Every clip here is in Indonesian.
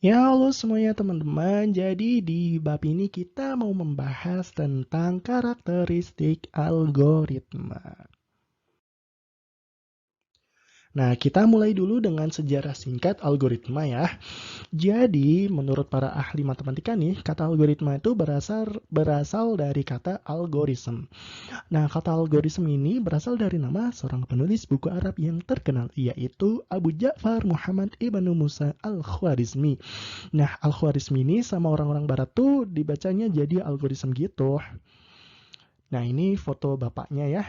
Ya, halo semuanya teman-teman. Jadi di bab ini kita mau membahas tentang karakteristik algoritma. Nah, kita mulai dulu dengan sejarah singkat algoritma ya. Jadi, menurut para ahli matematika nih, kata algoritma itu berasal dari kata algorithm. Nah, kata algorithm ini berasal dari nama seorang penulis buku Arab yang terkenal, yaitu Abu Ja'far Muhammad Ibnu Musa Al-Khwarizmi. Nah, Al-Khwarizmi ini sama orang-orang barat tuh dibacanya jadi algoritma gitu. Nah, ini foto bapaknya ya.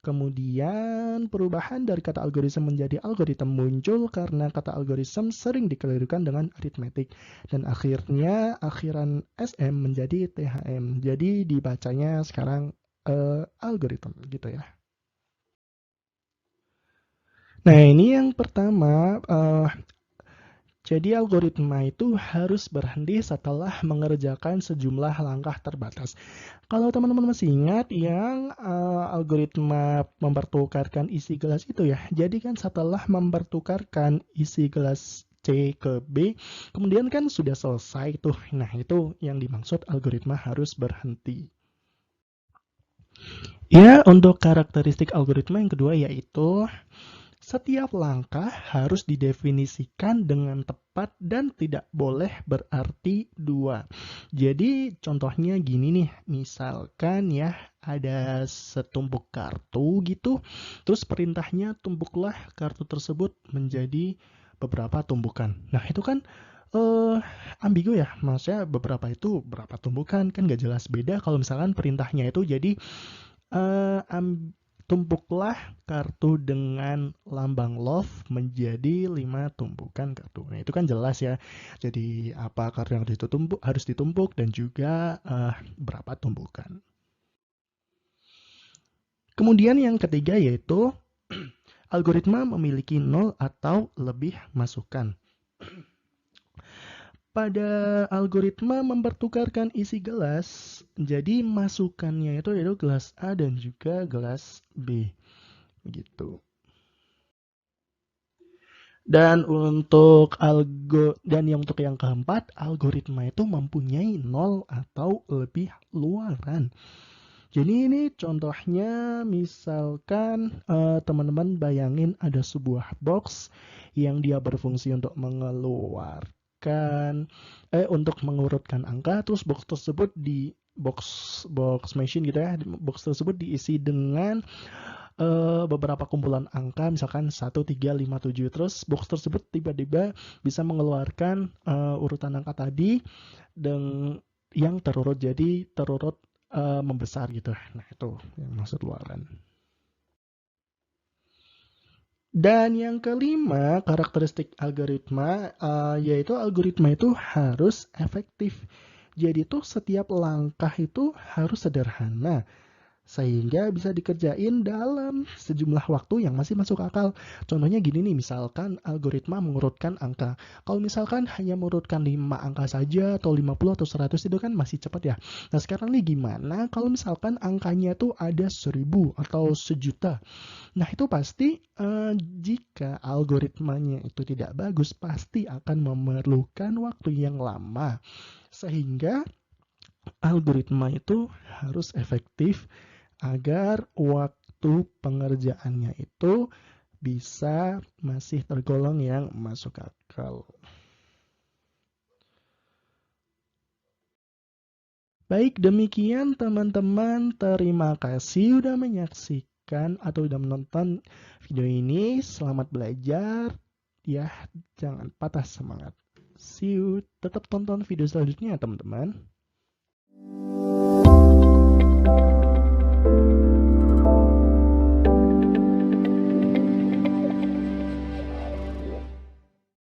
Kemudian perubahan dari kata algoritma menjadi algoritma muncul karena kata algoritma sering dikelirukan dengan aritmetik. Dan akhirnya akhiran SM menjadi THM. Jadi dibacanya sekarang algoritma gitu ya. Nah, ini yang pertama, jadi algoritma itu harus berhenti setelah mengerjakan sejumlah langkah terbatas. Kalau teman-teman masih ingat yang algoritma mempertukarkan isi gelas itu ya. Jadi kan setelah mempertukarkan isi gelas C ke B, kemudian kan sudah selesai tuh. Nah, itu yang dimaksud algoritma harus berhenti. Ya, untuk karakteristik algoritma yang kedua yaitu setiap langkah harus didefinisikan dengan tepat dan tidak boleh berarti dua. Jadi contohnya gini nih, misalkan ya ada setumpuk kartu gitu, terus perintahnya tumpuklah kartu tersebut menjadi beberapa tumpukan. Nah itu kan eh ambigu ya, maksudnya beberapa itu berapa tumpukan kan gak jelas. Beda kalau misalkan perintahnya itu jadi eh, tumpuklah kartu dengan lambang love menjadi 5 tumpukan kartu. Nah, itu kan jelas ya. Jadi apa kartu yang harus ditumpuk dan juga berapa tumpukan. Kemudian yang ketiga yaitu algoritma memiliki 0 atau lebih masukan. Pada algoritma mempertukarkan isi gelas, jadi masukannya itu yaitu gelas A dan juga gelas B. Gitu. Dan untuk yang keempat, algoritma itu mempunyai 0 atau lebih luaran. Jadi ini contohnya misalkan teman-teman bayangin ada sebuah box yang dia berfungsi untuk untuk mengurutkan angka, terus box tersebut di box machine gitu ya, box tersebut diisi dengan beberapa kumpulan angka misalkan 1, 3, 5, 7, terus box tersebut tiba-tiba bisa mengeluarkan urutan angka tadi dan yang terurut jadi terurut membesar gitu. Nah, itu yang maksud luaran. Dan yang kelima, karakteristik algoritma yaitu algoritma itu harus efektif. Jadi tuh setiap langkah itu harus sederhana sehingga bisa dikerjain dalam sejumlah waktu yang masih masuk akal. Contohnya gini nih, misalkan algoritma mengurutkan angka. Kalau misalkan hanya mengurutkan 5 angka saja atau 50 atau 100 itu kan masih cepat ya. Nah, sekarang nih gimana kalau misalkan angkanya tuh ada 1000 atau sejuta. Nah, itu pasti jika algoritmanya itu tidak bagus, pasti akan memerlukan waktu yang lama. Sehingga algoritma itu harus efektif agar waktu pengerjaannya itu bisa masih tergolong yang masuk akal. Baik, demikian teman-teman. Terima kasih sudah menyaksikan atau sudah menonton video ini. Selamat belajar. Ya, jangan patah semangat. See you. Tetap tonton video selanjutnya, teman-teman.